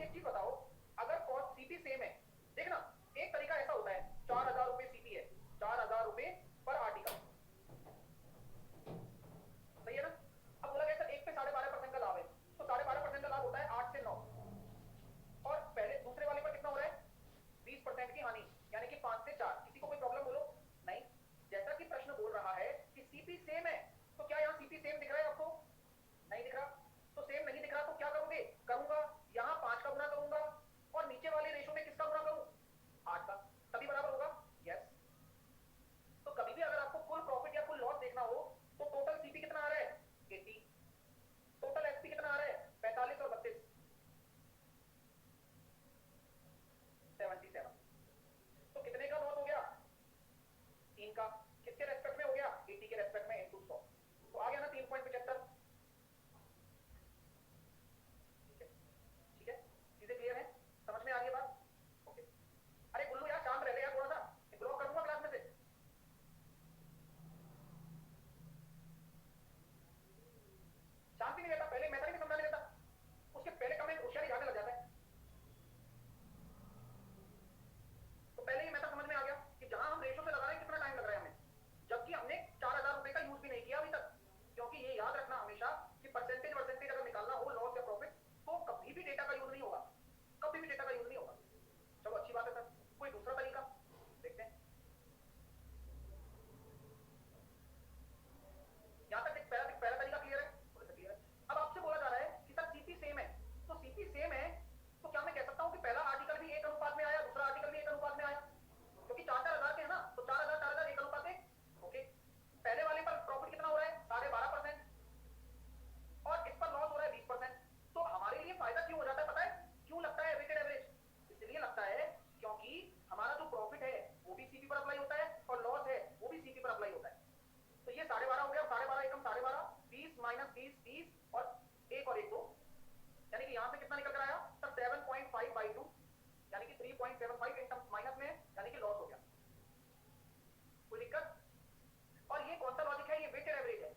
एक चीज बताओ, अगर कॉस्ट सीपी सेम है, देखना एक तरीका ऐसा होता है, 4,000 रुपए सीपी है, 4,000 रुपए पर आर्टिकल, सही है ना। अब बोला गया सर एक पे 12.5% का लाभ है, तो 12.5% का लाभ होता है 8 से 9, और पहले दूसरे वाले पर कितना हो रहा है 20% की हानि, यानी कि 5 से 4। किसी को कोई प्रॉब्लम बोलो नहीं। जैसा कि प्रश्न बोल रहा है कि सीपी सेम है, तो क्या यहाँ सीपी सेम दिख रहा है आपको, नहीं दिख रहा। तो सेम नहीं दिख रहा तो क्या करोगे, करूंगा यहाँ 5 का गुना करूंगा, और नीचे वाले रेशो में किसका गुना करूं, 8 का, तभी बराबर होगा। यस, तो कभी भी अगर आपको फुल प्रॉफिट या फुल लॉस देखना हो तो टोटल सीपी कितना आ रहा है 80, टोटल एसपी कितना आ रहा है 45 और 32 77, तो कितने का लॉस हो गया 3 का, किसके रेस्पेक्ट में हो गया 80 के रेस्पेक्ट में इनटू 100, तो आ गया ना 3.75। ठीक है, ठीक है, चीजें क्लियर है, समझ में आ रही है बात। ओके, अरे गुल्लू यार शांत रह ले यार, थोड़ा सा ब्लॉक कर दूंगा क्लास में से। शांति नहीं रहता, पहले मैं नहीं समझाने देता, उसके पहले कमेंट होशियारी झाड़ने लग जाता है। तो पहले ही मैथड समझ में आ गया कि जहां हम रेशो से लगा रहे हैं कितना टाइम लग रहा है हमें, जबकि हमने 4,000 रुपए का यूज भी नहीं किया अभी तक। क्योंकि ये याद रखना हमेशा कि परसेंटेज वर्सेंटेज अगर निकालना हो लॉस या प्रॉफिट, तो कभी भी डेटा का यूज नहीं होगा, कभी भी डेटा का यूज नहीं होगा। चलो अच्छी बात है सर, कोई दूसरा तरीका देखते हैं। यहां तक पहला तरीका क्लियर है, थोड़ा सा क्लियर है। अब आपसे बोला जा रहा है कि सर सीपी सेम है, तो सीपी सेम है तो क्या मैं कह सकता हूं कि पहला आर्टिकल भी एक अनुपात में आया, दूसरा आर्टिकल भी एक अनुपात में आया, क्योंकि 4,000 के है ना, तो 4,000 4,000 एक अनुपात है। ओके, पहले वाले पर प्रॉफिट कितना हो रहा है 12.5%, और इस पर लॉस हो रहा है 20%। तो हमारे लिए फायदा क्यों हो जाता है पता है, क्यों लगता है वेटेड एवरेज, इसलिए लगता है क्योंकि हमारा जो प्रॉफिट है वो भी सीपी पर अप्लाई होता है, और लॉस है वो भी सीपी पर अप्लाई होता है। तो ये 12.5 हो गया, 12.5 एकम 12.5, 20 माइनस 20 30, और एक और एक 2, यानी कि यहां से कितना निकल कर आया सर 7.5/2, यानी कि 3.75 इन टर्म्स माइनस में, यानी कि लॉस हो गया। कोई दिक्कत। और ये कौन सा लॉजिक है, ये वेटेड एवरेज है।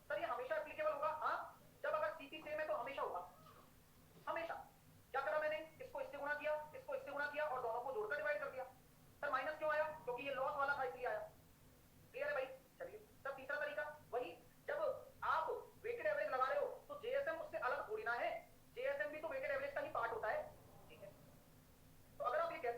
सर ये हमेशा एप्लीकेबल होगा, हाँ, जब अगर सीपी सेम है तो हमेशा होगा, हमेशा। क्या करा मैंने, इसको इससे गुणा किया, इसको इससे गुणा किया, और दोनों को जोड़कर डिवाइड कर दिया। सर माइनस क्यों आया, क्योंकि ये लॉस वाला था इसलिए आया। क्लियर है भाई। चलिए सर तीसरा तरीका वही, जब आप वेटेड एवरेज लगा रहे हो तो जेएसएम उससे अलग थोड़ी ना है, जेएसएम भी तो वेटेड एवरेज का ही पार्ट होता है। ठीक है, तो अगर आप ये कह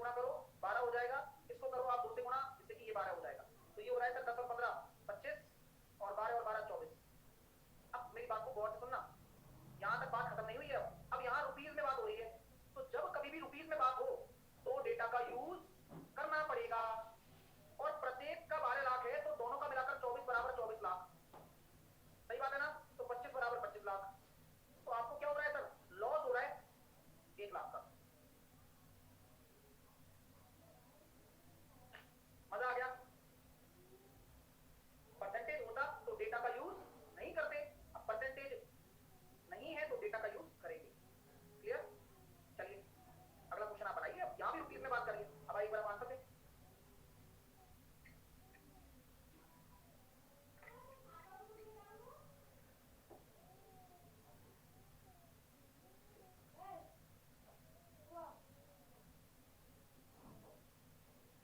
गुणा करो 12 हो जाएगा, इसको करो आप 2 से गुणा, जिससे कि ये 12 हो जाएगा। तो ये हो रहा है सर 10 और 15 25 और 12 और 12 24। अब मेरी बात को गौर से सुनना, यहाँ तक बात खत्म नहीं हुई है। अब यहाँ रुपीज में बात हो रही है, तो जब कभी भी रुपीज में बात हो तो डेटा का यूज करना पड़ेगा। और प्रत्येक का 12 लाख है तो दोनों का मिलाकर 24 बराबर 24 लाख, सही बात है ना? तो 25 बराबर 25 लाख। तो आपको क्या हो रहा है सर? लॉस हो रहा है 1 लाख का। मजा आ गया? परसेंटेज होता तो डेटा का यूज नहीं करते, अब परसेंटेज नहीं है तो डेटा का यूज करेंगे। क्लियर? चलिए अगला क्वेश्चन आप बनाइए। अब यहां भी रुपीज में बात करिए। अब एक बार आंसर दें।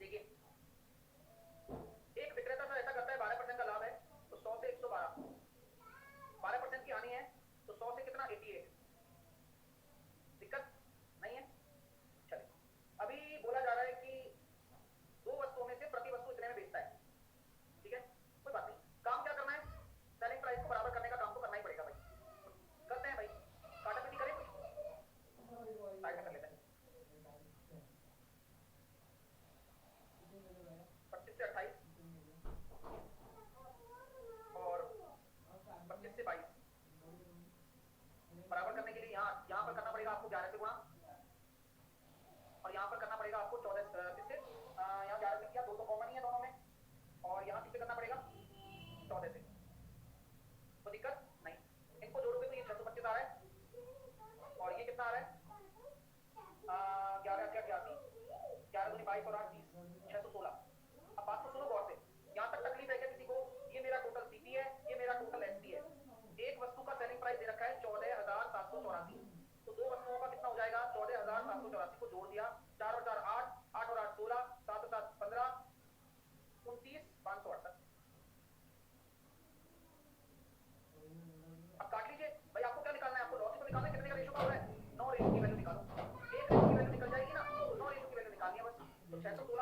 देखिए एक विक्रेता सर ऐसा करता है 12% का लाभ है तो 100 से 112, 12% की हानि है तो 100 से कितना 88। दिक्कत नहीं है? चलिए अभी बोला जा रहा है कि दो वस्तुओं में से प्रति वस्तु इतने में बेचता है, ठीक है, कोई बात नहीं। काम क्या करना है? सेलिंग प्राइस को बराबर करने का काम तो करना ही पड़ेगा भाई। करते हैं भाई, काटा पीटी करें कुछ, साइड में कर लेते हैं। 25 से 28 और 25 से 22 बराबर करने के लिए यहाँ पर करना पड़ेगा आपको 11 से गुणा, और यहाँ पर करना पड़ेगा आपको 14 से, यहाँ 11 से किया, 2 तो कॉमन ही है दोनों में, और यहाँ किससे करना पड़ेगा 14 से। तो दिक्कत नहीं, इनको जोड़ोगे तो ये 625 आ रहा है और ये कितना आ रहा है 11 क्या 88, 11 दूनी 22 और 8 30, 616। अब बात को सुनो गौर से, यहाँ तक तकलीफ है क्या किसी को? ये मेरा टोटल सीपी है, ये मेरा टोटल एसपी है। एक वस्तु का सेलिंग प्राइस दे रखा है 14,784, तो दो वस्तुओं का कितना हो जाएगा? 14,784 को जोड़ दिया, 4 और 4 8, 8 और 8 16, 7 और 7 15, 29,568। अब काट लीजिए भाई, आपको क्या निकालना है? आपको लॉस तो निकालना है, कितने का रेशो का हो रहा है? 9 रेशो की वैल्यू निकालो। एक रेशो की वैल्यू निकल जाएगी ना, 9 रेशो की वैल्यू निकालनी है बस। तो 616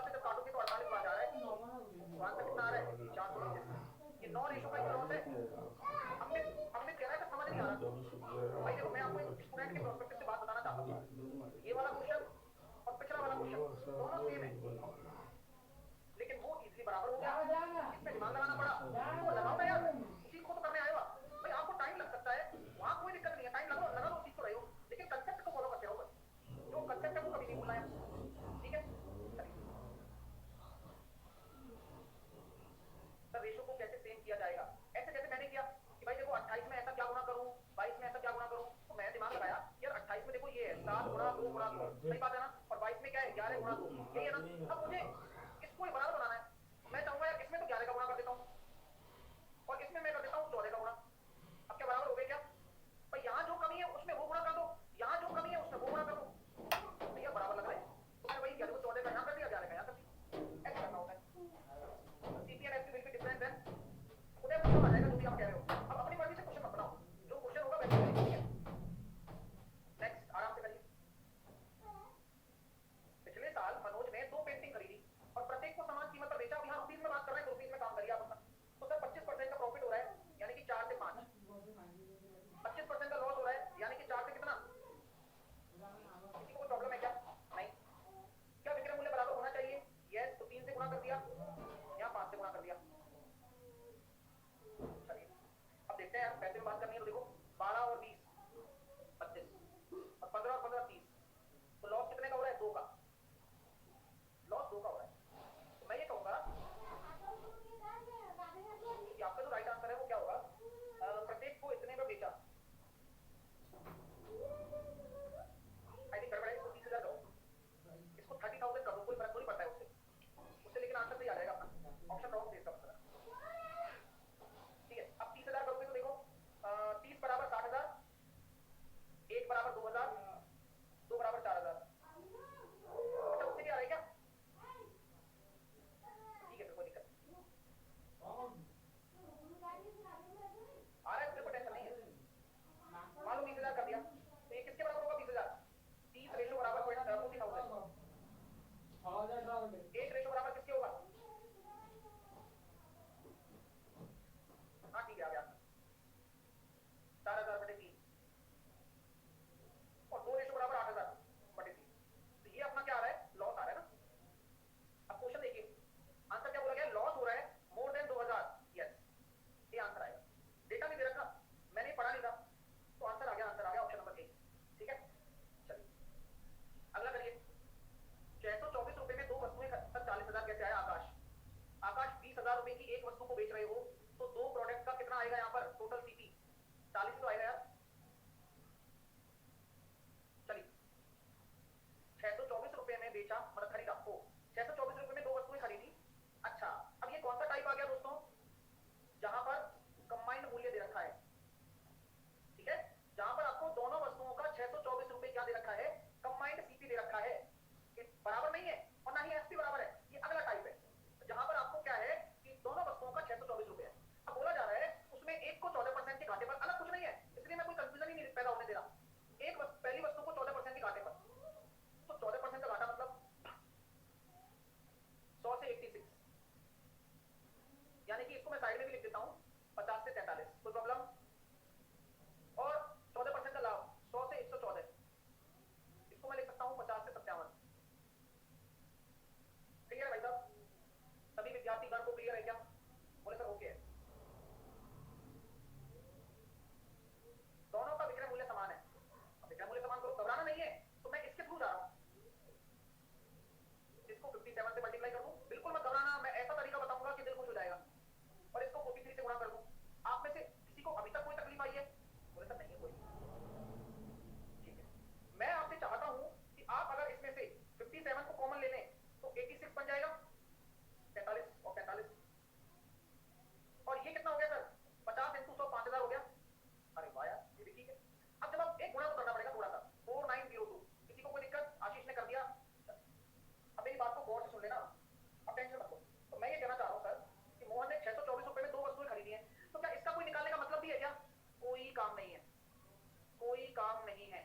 काम नहीं है।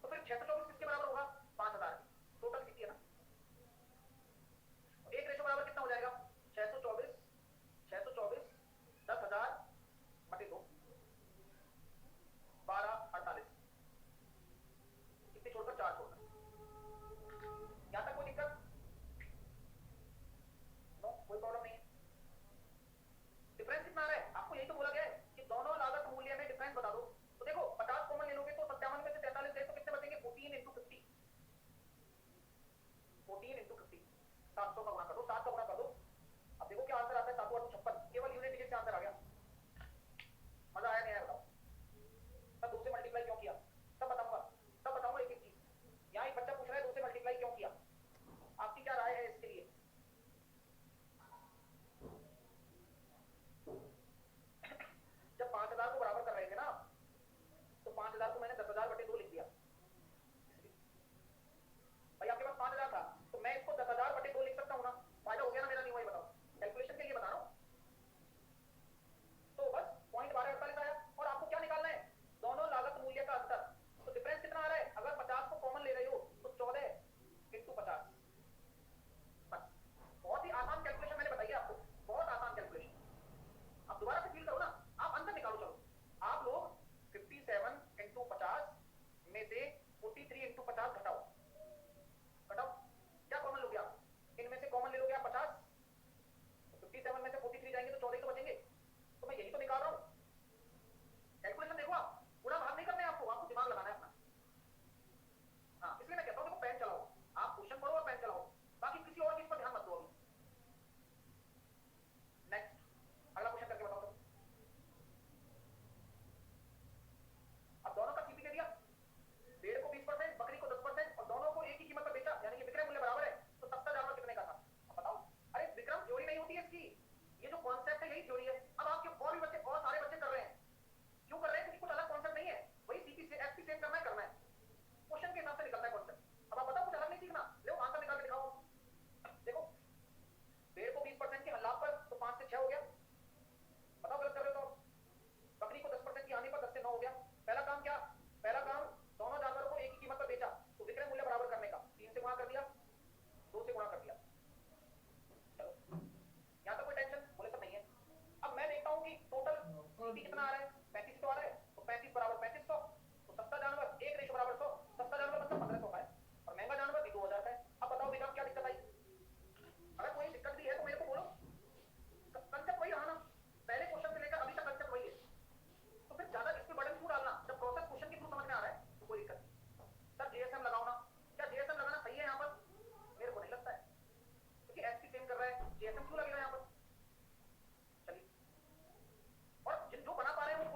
तो फिर 624 किसके बराबर होगा? 5000 की टोटल कितनी है ना। एक रेशो बराबर कितना हो जाएगा? 624 624 10,000 बटे 2 1248 कितनी छोड़कर 4 छोड़कर। यहां तक कोई दिक्कत? नो, कोई प्रॉब्लम नहीं है। डिफरेंस कितना आ रहा है आपको? यही तो बोला गया है कि दोनों लागत मूल्य में डिफरेंस बता दो। तो देखो 50 कॉमन ले लोगे तो 57 में से 43 गए तो कितने बचेंगे? 14 इंटू 50 14 इंटू 50 700 का गुणा कर दो, 7 का गुणा कर दो। अब देखो क्या आंसर आता है। 7 और 56 केवल यूनिट डिजिट से आंसर आ गया। मजा आया नहीं आया बताओ? तब 2 से मल्टीप्लाई क्यों किया तब बताऊंगा एक एक चीज। यहाँ एक बच्चा पूछ रहा है 2 से मल्टीप्लाई क्यों किया, आपकी क्या राय है इसके लिए? जब 5000 को बराबर कर रहे थे ना तो 5000 को मैंने 10,000 बटे 2 लिख दिया। भाई आपके पास 5000 था तो मैं इसको 10,000 बटे 2 लिख सकता हूँ ना। फायदा हो गया ना मेरा? नहीं हुआ? ये बताओ, कैलकुलेशन के लिए बता रहा हूँ। तो बस पॉइंट 1248 आया। और आपको क्या निकालना है? दोनों लागत मूल्य का अंतर। तो डिफरेंस कितना आ रहा है? अगर 50 को कॉमन ले रहे हो तो 14 इंटू 50। बस बहुत ही आसान कैलकुलेशन मैंने बताई है आपको, बहुत आसान कैलकुलेशन। आप दोबारा से फील करो ना, आप आंसर निकालो। चलो आप लोग 57 इंटू 50 में से 43 इंटू 50 घटाओ। क्या कॉमन लोगे आप? इनमें से कॉमन ले लोगे आप 50, तो 57 में से 43 जाएंगे तो 14 ही तो बचेंगे। तो मैं यही तो निकाल रहा हूँ। कैलकुलेशन देखो, आप पूरा भाग नहीं करना है आपको दिमाग लगाना है अपना। हाँ, इसलिए मैं कहता हूँ देखो पेन चलाओ, आप क्वेश्चन पढ़ो और पेन चलाओ, बाकी किसी और चीज पर ध्यान मत दो अभी। नेक्स्ट अगला क्वेश्चन करके बताओ। अब दोनों का सीपी दे दिया, भेड़ को 20%, बकरी को 10% और दोनों को एक ही कीमत पर बेचा, यानी कि विक्रय मूल्य बराबर है। तो 70,000 कितने का था? अब बताओ। अरे विक्रम थ्योरी नहीं होती है इसकी, ये जो कॉन्सेप्ट है यही थ्योरी है। अब आपके और भी बच्चे, और सारे बच्चे कर रहे हैं। क्यों कर रहे हैं? क्योंकि कुछ अलग कॉन्सेप्ट नहीं है, वही सीपी से एफपी सेम करना है क्वेश्चन के हिसाब से निकलता है कॉन्सेप्ट। अब आप बताओ कुछ अलग नहीं सीखना, लो आंसर निकाल के दिखाओ। देखो भेड़ को 20% की लाभ पर तो 5 से 6 हो गया। बताओ गलत कर रहे हो तो? बकरी को 10% की हानि पर 10 से 9 हो गया। पहला काम क्या? पहला काम दोनों जानवरों को एक ही कीमत पर बेचा तो विक्रय मूल्य बराबर करने का 3 से गुणा कर दिया, 2 से गुणा कर दिया। चलो यहाँ तक कोई टेंशन? बोले सब नहीं है। अब मैं देखता हूँ कि टोटल सीपी कितना आ रहा है। 35 तो आ रहा है, तो 35 बराबर 3500, तो सस्ता जानवर एक रेशो बराबर 100। सस्ता जानवर मतलब 1500 का है और महंगा जानवर भी 2000 का है। अब बताओ विक्रम क्या दिक्कत आई? अगर कोई दिक्कत भी है तो मेरे को बोलो। कंसेप्ट वही रहा ना, पहले क्वेश्चन से लेकर अभी तक कंसेप्ट वही है। तो फिर ज्यादा इस पे बर्डन क्यों डालना? जब प्रोसेस क्वेश्चन के थ्रू समझ में आ रहा है तो कोई दिक्कत नहीं। सर जीएसएम लगाओ ना, क्या जीएसएम लगाना सही है यहाँ पर? मेरे को नहीं लगता है, क्योंकि एसपी सेम कर रहा है, जीएसएम क्यों लगेगा यहाँ पर? चलिए, और जो बना पा रहे हैं वो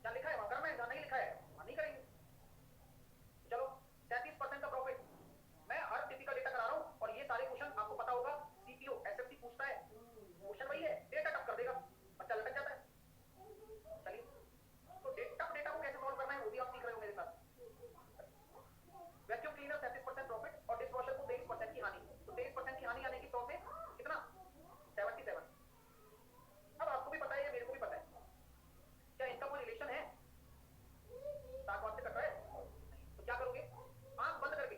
क्या लिखा है वहां करना है, जहां नहीं लिखा है वहां नहीं करेंगे। चलो 33% का प्रॉफिट, मैं हर टिपिकल डेटा करा रहा हूं और ये सारे क्वेश्चन आपको पता होगा, सीपीओ एसएफसी पूछता है, क्वेश्चन वही है, डेटा टप कर देगा, बच्चा लटक जाता है। चलिए, तो डेटा को कैसे सॉल्व करना है वो भी आप सीख रहे हो मेरे साथ। वैक्यूम क्लीनर 37% प्रॉफिट और डिशवॉशर को 23% की हानि, तो 23% की हानि आने की 100 से कितना 77। अब आपको भी पता है, मेरे को भी पता है, क्या इनका कोई रिलेशन है, साथ बात से कट रहा है, तो क्या करोगे, आंख बंद करके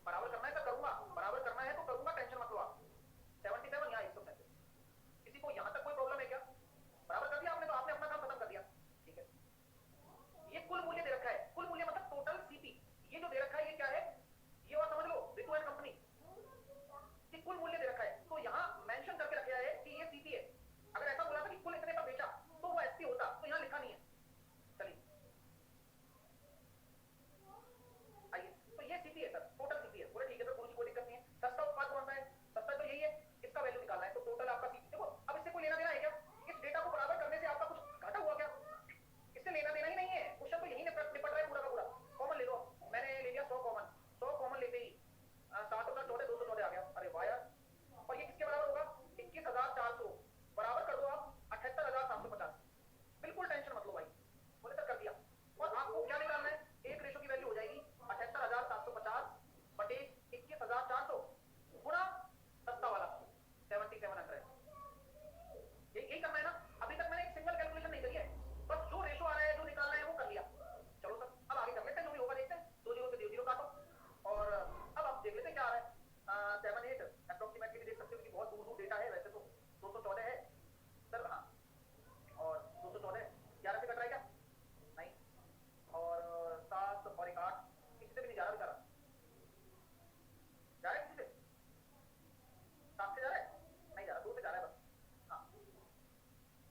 बराबर करना है तो करूंगा, बराबर करना है तो करूंगा, टेंशन मत लो आप। 77 यहाँ 137, किसी को यहाँ तक कोई प्रॉब्लम है क्या, बराबर कर दिया आपने तो आपने अपना काम खत्म कर दिया, ठीक है। ये कुल मूल्य दे रखा है, कुल मूल्य मतलब टोटल सीपी, ये जो दे रखा है ये क्या है, ये और समझ लो रितु एंड कंपनी, ये कुल मूल्य दे रखा है, तो यहाँ मेंशन करके रखा है कि ये सीपी है। अगर ऐसा बोला था कि कुल इतने पर बेचा तो वो एसपी होता, तो यहाँ लिखा नहीं है। चलिए आइए, तो ये सीपी है सर, टोटल सीपी है, बोले ठीक है सर कोई दिक्कत नहीं है। सस्ता उत्पाद कौन सा है, सस्ता तो यही है, इसका वैल्यू निकालना है, तो टोटल आपका सीपी देखो, अब इससे कोई लेना देना है क्या, इस डेटा को बराबर करने से आपका कुछ घाटा हुआ क्या, इससे लेना देना ही नहीं है, क्वेश्चन तो यही निपट रहा है पूरा का पूरा। कॉमन ले लो, मैंने ले लिया 100 कॉमन, 100 कॉमन लेते ही 7 और 14 214 आ गया, अरे वाह यार। और ये किसके बराबर होगा, 21,400, बराबर कर दो आप 78,750, बिल्कुल टेंशन मत लो भाई, बोले तक कर दिया। और आपको क्या निकालना है, एक रेशो की वैल्यू हो जाएगी 78,750 बटे 21,400 गुणा सस्ता वाला 7700, यही करना है ना। अभी तक मैंने एक सिंगल कैलकुलेशन नहीं करी है, बस जो रेशो आ रहा है जो निकालना है वो कर लिया। चलो सर अब आगे कर लेते हैं, जो भी होगा देखते हैं, 2 जीरो पे 0 काटो, और अब आप देख लेते हैं क्या आ रहा है। 78 अप्रोक्सीमेटली भी देख सकते हो कि बहुत दूर दूर डेटा है, वैसे तो 214 है सर, हाँ, और 214 11 से कट रहा है क्या, नहीं, और 7 और 1 8, किसी से भी नहीं जा रहा बेचारा, जा रहा है किसी से, 7 से जा रहा है, नहीं जा रहा, 2 से जा रहा है बस, हाँ,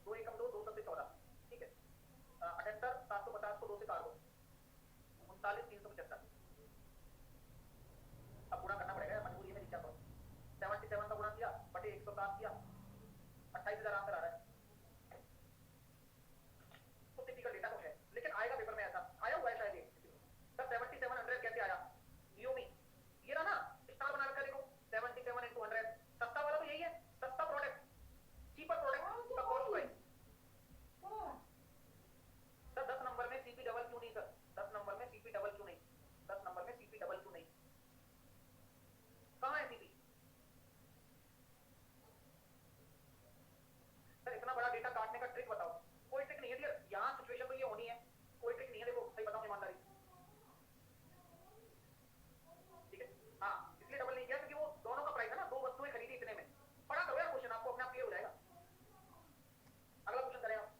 2 एकम 2 2 सबसे 14, ठीक है। 78,750 को 2 से काट दो, 39,375, अब गुणा करना पड़ेगा, मजबूरी में नहीं क्या करूं, 77 का गुणा किया बटे 107 किया, 28,000 आंसर आ रहा है। तो टिपिकल डेटा तो है, लेकिन आएगा पेपर में ऐसा आया हुआ है शायद, ये सर 7700 कैसे आया, लियोमी, ये रहा ना, स्टार बना रखा है देखो, 77 into 100, सस्ता वाला तो यही है, सस्ता प्रोडक्ट, चीपर प्रोडक्ट का कॉस्ट प्राइस। सर 10 नंबर में सीपी डबल क्यों नहीं, सर 10 नंबर में सीपी डबल क्यों नहीं, 10 नंबर में सीपी डबल क्यों नहीं, कहाँ है सीपी, सर इतना बड़ा डेटा काटने का ट्रिक बताओ, कोई ट्रिक नहीं है डियर, यहाँ सिचुएशन तो ये होनी है, कोई ट्रिक नहीं है, देखो सही बताऊं ईमानदारी, ठीक है, हाँ इसलिए डबल नहीं किया क्योंकि वो दोनों का प्राइस है ना, 2 वस्तुएं खरीदी इतने में। पढ़ा करो यार क्वेश्चन, आपको अपने आप क्लियर हो जाएगा। अगला क्वेश्चन करें आप,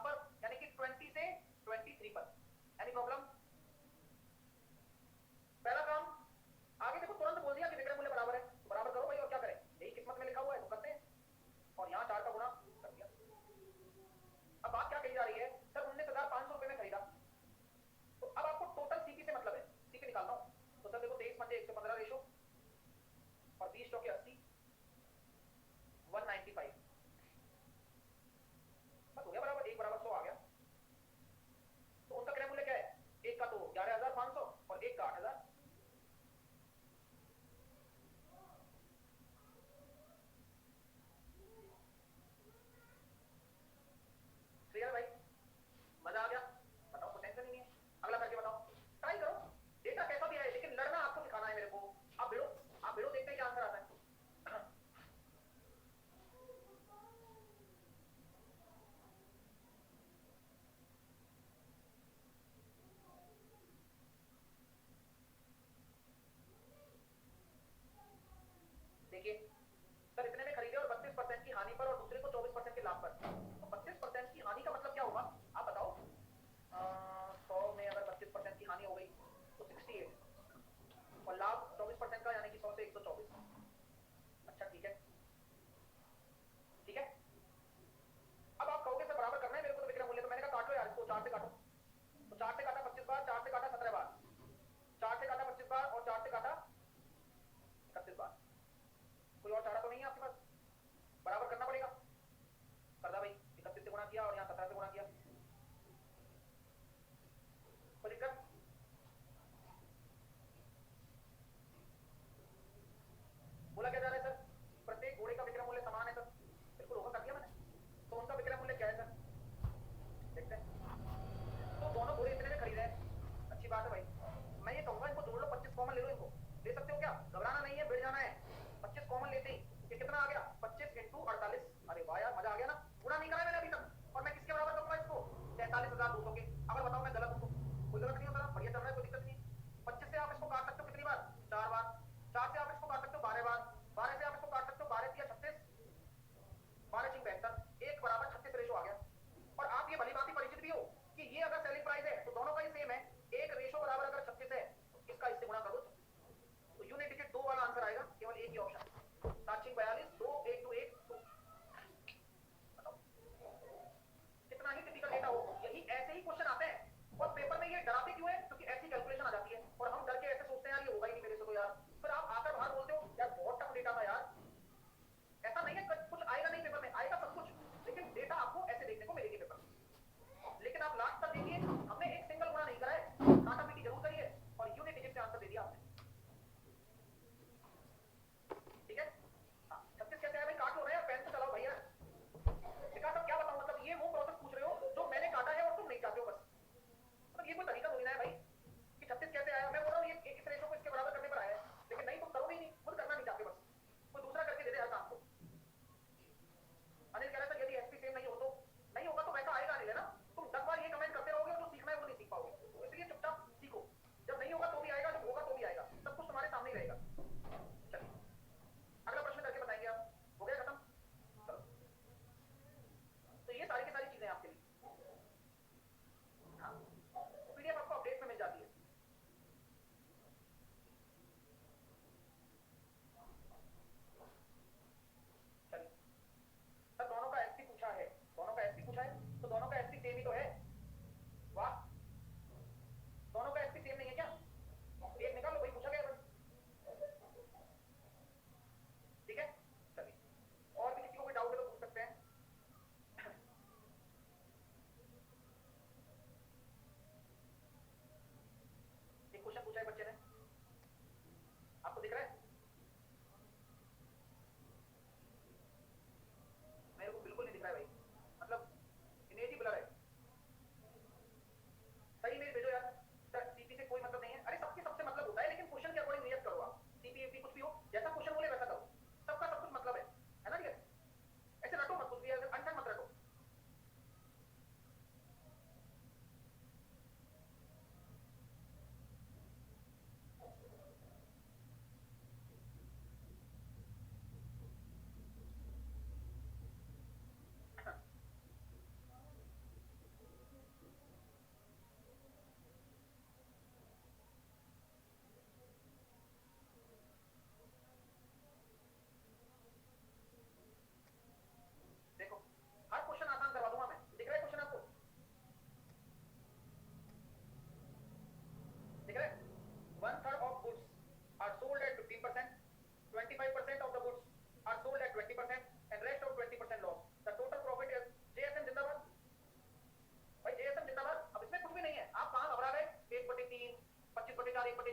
पर यानी कि 20 से 23 पर। Any problem? पहला काम आगे देखो, तुरंत बोल दिया कि विक्रय मूल्य बराबर है, तो बराबर करो भाई, और क्या करें, यही किस्मत में लिखा हुआ है तो करते हैं। और यहाँ 4 का गुणा कर दिया। अब बात क्या कही जा रही है, सर 19,500 रुपए में खरीदा, तो अब आपको टोटल सीपी से मतलब है, सीपी निकालना हो तो सर देखो 23 पंजे 115 रेशो और 20 चौके 80, 195 बस हो गया बराबर, 1 बराबर 100 आ गया।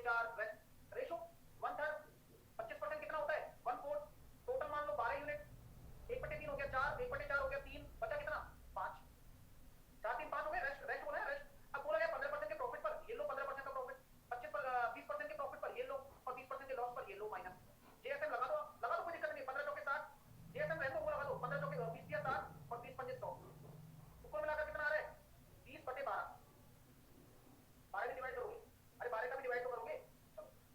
4 रेशो 1/3 25% कितना होता है 1/4 टोटल मान लो 12 यूनिट 1/3 हो गया 4 1/4 हो गया 3 बचा कितना 5 4 3 5 हो गए रेस्ट रेस्ट बोला है रेस्ट अब बोला गया 15% के प्रॉफिट पर ये लो 15% का प्रॉफिट 25 पर 20% के प्रॉफिट पर ये लो और 20% के लॉस पर ये लो माइनस जेएसएम लगा दो कोई दिक्कत नहीं 15 चौके 60 जेएसएम रहने को लगा दो 15 चौके 20 दिया 60 और 20 पंजे 100 कुल मिलाकर कितना आ रहा है 20/12 12 भी डिवाइड करोगे अरे 12 का भी डिवाइड तो करोगे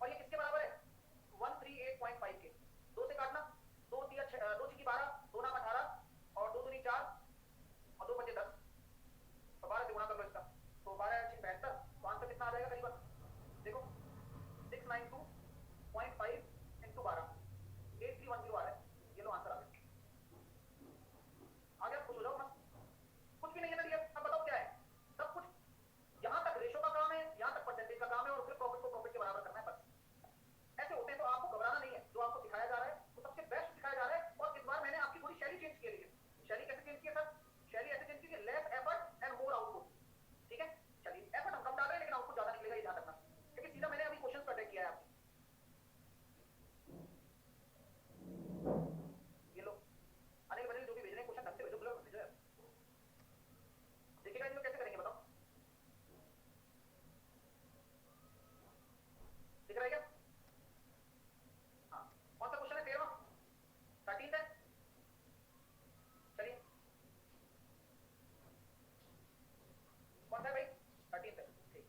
और ये किसके बराबर है 138.5 के 2 से काटना 2 3 2 6 12 2 नाम 18 और 2 दूनी 4 और 2 पंजे 10 तो 12 से गुणा कर लो इसका तो 12 6 72 तो आंसर कितना आ जाएगा करीबन देखो 692.5 into 12 8310 आ रहा है ये लो आंसर आ गया आगे आप खुश हो जाओ मत कुछ भी नहीं है ना दिया अब बताओ क्या है सब कुछ यहां तक रेशो का काम है यहां तक परसेंटेज का काम है और फिर प्रॉफिट को प्रॉफिट के बराबर करना है बस ऐसे होते हैं तो आपको घबराना नहीं है जो आपको सिखाया जा रहा है वो सबसे बेस्ट सिखाया जा रहा है और इस बार मैंने आपकी थोड़ी शैली चेंज की है शैली कैसे चेंज की है सर शैली ऐसे चेंज की है less effort and more output ठीक है चलिए एफर्ट हम कम डाल रहे हैं लेकिन आउटपुट ज्यादा निकलेगा ये ध्यान रखना क्योंकि सीधा मैंने अभी क्वेश्चन अटैक किया है आपसे ये लो अनिल बनिल जो भी भेज रहे हैं क्वेश्चन ढंग से भेजो ब्लॉग भेजो यार देखिएगा इनको कैसे करेंगे बताओ दिख रहा है क्या हाँ कौन सा क्वेश्चन है 13वां 13 है चलिए कौन सा है भाई 13 है ठीक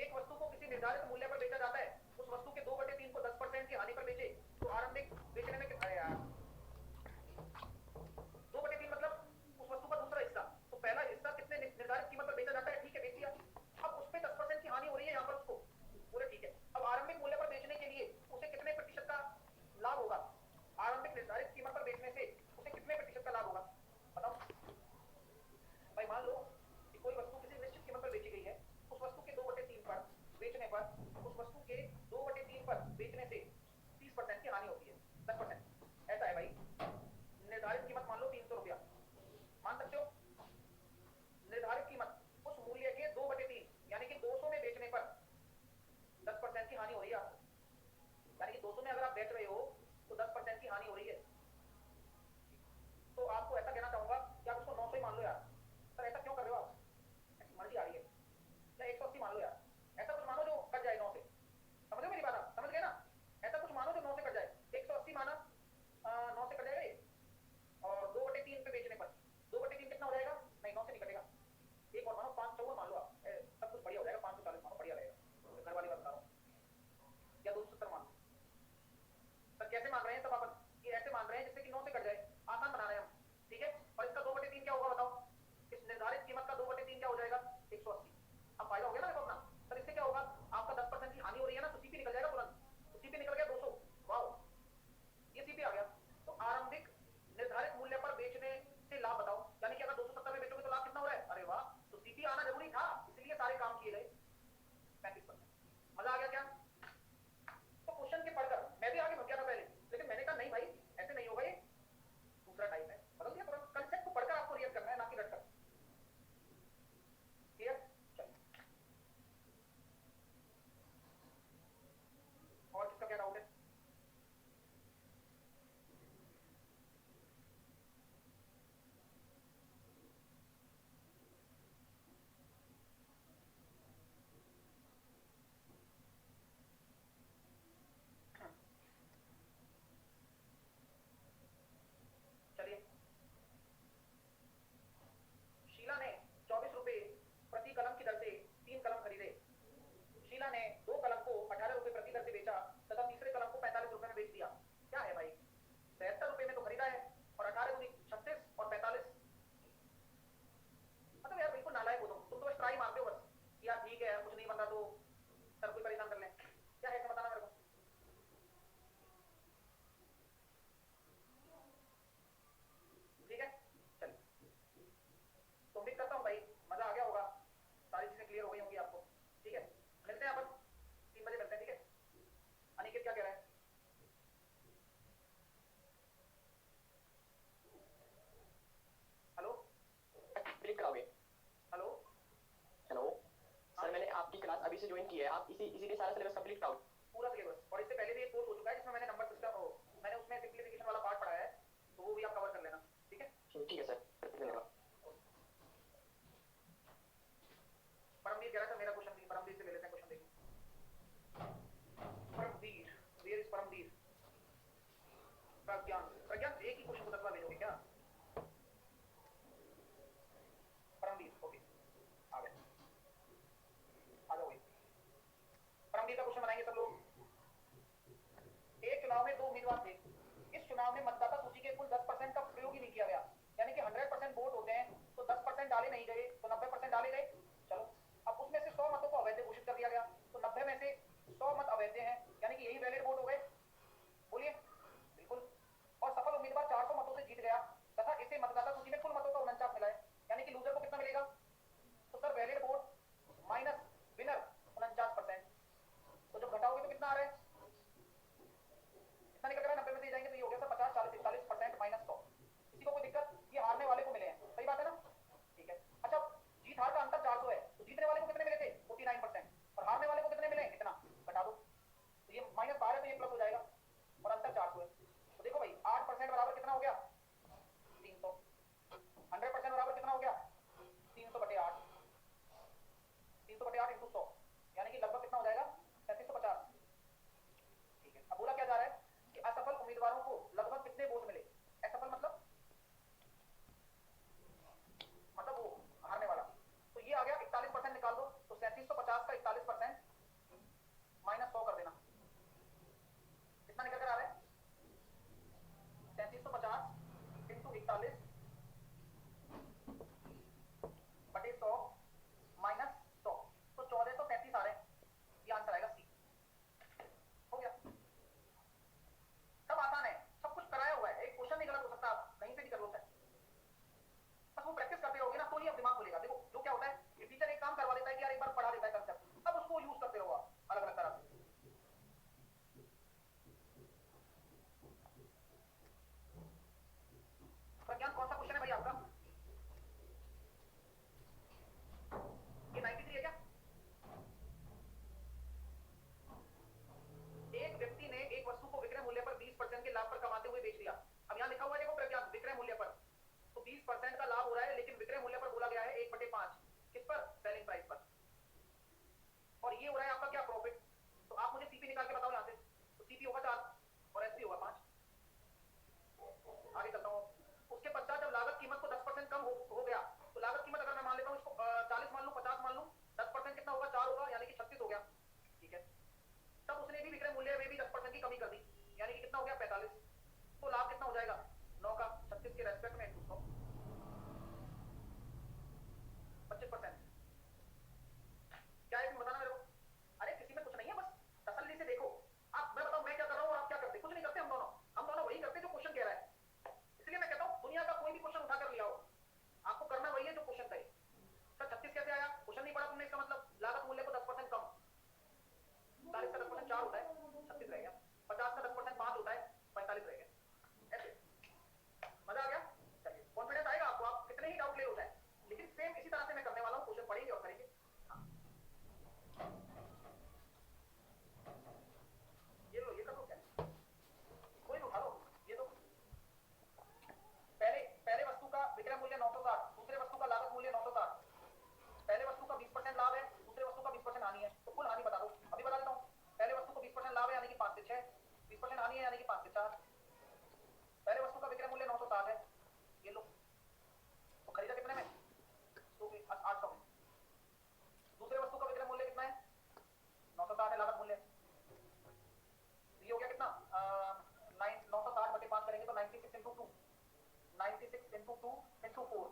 एक वस्तु को किसी निर्धारित मूल्य पर बेचा जाता है उस वस्तु के 2/3 को 10% की हानि पर बेचे तो आरंभिक बेचने में कितना यार 2/3 मतलब उस वस्तु का दूसरा हिस्सा तो पहला हिस्सा कितने निर्धारित कीमत पर बेचा जाता है ठीक है बेच दिया अब उस पे 10% की हानि हो रही है यहाँ पर उसको बोले ठीक है अब आरंभिक मूल्य पर बेचने के लिए उसे कितने प्रतिशत का लाभ होगा आरंभिक निर्धारित कीमत पर बेचने से उसे कितने प्रतिशत का लाभ होगा बताओ भाई मान लो कि कोई वस्तु किसी निश्चित कीमत पर बेची गई है उस वस्तु के 2/3 पर बेचने पर उस वस्तु के 2/3 पर बेचने से 30% की हानि होती है 10% ऐसा है भाई निर्धारित कीमत मान लो 300 रुपया मान सकते हो निर्धारित कीमत उस मूल्य के 2/3 यानी कि 200 में बेचने पर 10% की हानि हो रही है आपको यानी कि 200 में अगर आप बेच रहे हो तो 10% की हानि हो रही है तो आपको ऐसा कहना चाहूंगा कि आप उसको 900 ही मान लो यार सर ऐसा क्यों कर रहे हो आप मर्जी आ रही है या 180 मान लो यार ऐसा कुछ मानो जो कट जाए 9 से समझ लो मेरी बात आप समझ गए ना ऐसा कुछ मानो जो 9 से कट जाए 180 माना 9 से कट जाएगा ये और 2/3 पे बेचने पर 2/3 कितना हो जाएगा नहीं 9 से नहीं कटेगा एक और मानो 554 मान लो आप सब कुछ बढ़िया हो जाएगा 540 मानो बढ़िया रहेगा घर वाली बात बता रहा हूँ या 270 मान लो सर कैसे मान रहे हैं सब अपन ये ऐसे मान रहे हैं जिससे कि 9 से कट जाए आसान बना रहे हैं हम ठीक है और इसका 2/3 क्या होगा बताओ इस निर्धारित कीमत का 2/3 क्या हो जाएगा 180 अब फायदा हो गया ना देखो अपना सर इससे क्या होगा आपका 10% की हानि हो रही है ना तो सीपी निकल जाएगा तुरंत तो सीपी निकल गया 200 वाओ ये सीपी आ गया तो आरंभिक निर्धारित मूल्य पर बेचने से लाभ बताओ यानी कि अगर 270 में बेचोगे तो लाभ कितना हो रहा है अरे वाह तो सीपी आना जरूरी था अभी से ज्वाइन किया है, आप इसीलिए सारा सिलेबस कंप्लीट कराओ। पूरा सिलेबस, और इससे पहले भी एक कोर्स हो चुका है जिसमें मैंने नंबर सिस्टम मैंने उसमें सिंप्लीफिकेशन वाला पार्ट पढ़ाया है, तो वो भी आप कवर कर लेना, ठीक है? ठीक है सर, धन्यवाद। परमवीर कह रहा था मेरा क्वेश्चन भी, परमवीर से ले लेते हैं क्वेश्चन, देखिए परमवीर, वेयर इज परमवीर? प्रज्ञान, प्रज्ञान एक ही क्वेश्चन को 10 बार भेजोगे क्या? परमवीर ओके, आ गए, आ जाओ। परमवीर का क्वेश्चन बनाएंगे सब लोग। एक चुनाव में 2 उम्मीदवार थे, इस चुनाव में मतदाता सूची के कुल 10% का प्रयोग ही नहीं किया गया, यानी कि 100% वोट होते हैं तो 10% डाले नहीं गए तो 90% डाले गए। चलो, अब उसमें से 100 मतों को अवैध घोषित कर दिया गया, तो 90 में से 100 मत अवैध हैं, यानी कि यही वैलिड वोट हो गए, बोलिए? बिल्कुल। और सफल उम्मीदवार 400 मतों से जीत गया तथा इसे मतदाता सूची में कुल मतों का 49 मिला है, यानी कि लूजर को कितना मिलेगा? तो sir valid vote minus winner 49%, तो जब घटाओगे तो कितना आ रहा है? कितना निकल रहा है? 90 में से जाएंगे तो ये हो गया सर 50, 40, 41% माइनस 100। किसी को कोई दिक्कत? ये हारने वाले को मिले हैं, सही बात है ना? ठीक है। अच्छा, जीत हार का अंतर 400 है, तो जीतने वाले को कितने मिले थे? 49%, और हारने वाले को कितने मिले? इतना, घटा दो, तो ये माइनस 12 है तो ये प्लस हो जाएगा, और अंतर 400 है। तो देखो भाई 8% बराबर कितना हो गया? 300। 100% बराबर कितना हो गया? 300/8, 300/8 × 100, यानी कि लगभग कितना हो जाएगा? 3750। ठीक है, अब बोला क्या जा रहा है कि असफल उम्मीदवारों को लगभग कितने वोट मिले? असफल मतलब वो हारने वाला, तो ये आ गया 41% निकाल दो, तो 3750 का 41% माइनस 100 कर देना, कितना निकल कर आ रहा है? 3750 × 41/100 माइनस 100, तो 1433 आ रहे हैं, ये आंसर आएगा सी। हो गया, सब आसान है, सब कुछ कराया हुआ है, एक क्वेश्चन नहीं गलत हो सकता, आप कहीं से भी कर लो सर, बस वो प्रैक्टिस करते रहोगे ना तो ही अब दिमाग खुलेगा। देखो जो क्या होता है कि टीचर एक काम करवा देता है कि यार एक बार पढ़ा देता है कंसेप्ट, अब उसको यूज करते रहो आप अलग अलग तरह से। प्रज्ञान कौन सा क्वेश्चन है भाई आपका? ये 93 है क्या? एक व्यक्ति ने एक वस्तु को विक्रय मूल्य पर 20% के लाभ पर कमाते हुए बेच दिया। अब यहाँ लिखा हुआ है देखो प्रज्ञान, विक्रय मूल्य पर, तो 20% का लाभ हो रहा है, लेकिन विक्रय मूल्य पर बोला गया है 1/5, किस पर? सेलिंग प्राइस पर, और ये हो रहा है आपका क्या? प्रॉफिट। तो आप मुझे सीपी निकाल के बताओ यहाँ से, तो सीपी होगा 4 और एसपी होगा 5। आगे चलता हूँ। उसके पश्चात जब लागत कीमत को 10% कम हो गया, तो लागत कीमत अगर मैं मान लेता हूँ इसको 40 मान लूँ, 50 मान लूँ, 10% कितना होगा? 4 होगा, यानी कि 36 हो गया, ठीक है। तब उसने भी विक्रय मूल्य में भी 10% की कमी कर दी, यानी कि कितना हो गया? 45, तो लाभ कितना हो जाएगा? 9 का 36 के रेस्पेक्ट में 100, 25%। क्या है इसमें बताना मेरे को? अरे किसी में कुछ नहीं है, बस तसल्ली से देखो। आप, मैं बताऊं मैं क्या कर रहा हूँ और आप क्या करते? कुछ नहीं करते, हम दोनों वही करते जो क्वेश्चन कह रहा है। इसलिए मैं कहता हूँ दुनिया का कोई भी क्वेश्चन उठा कर ले आओ, आपको करना वही है जो क्वेश्चन कहे। सर 36 कैसे आया? क्वेश्चन नहीं पढ़ा तुमने, इसका मतलब लागत मूल्य को 10% कम, 40 का 10% 4 होता है, 36 रह गया, 50 का 10% 5 होता है, 45 रह गया। ऐसे मजा आ गया? चलिए, कॉन्फिडेंस आएगा आपको, आप कितने ही डाउट ले हो जाए, लेकिन सेम इसी तरह से मैं करने वाला हूँ, क्वेश्चन पढ़ेंगे और करेंगे। हाँ, ये लो, ये कर दो, क्या कोई उठा लो, ये दो। पहले वस्तु का विक्रय मूल्य 960, दूसरे वस्तु का लागत मूल्य 960, पहले वस्तु का 20% लाभ है, दूसरे वस्तु का 20% हानि है, तो कुल हानि बता दो। अभी बता देता हूँ, पहले वस्तु को 20% लाभ है यानी कि 5 से 6, 20% हानि है यानी कि 5 से 4। पहले वस्तु का विक्रय मूल्य 960 है, ये लो, तो खरीदा कितने में? 800 में। दूसरे वस्तु का विक्रय मूल्य कितना है? 960 है लागत मूल्य, ये हो गया कितना? 960/5 करेंगे तो 96 × 2, 96 × 2 × 4,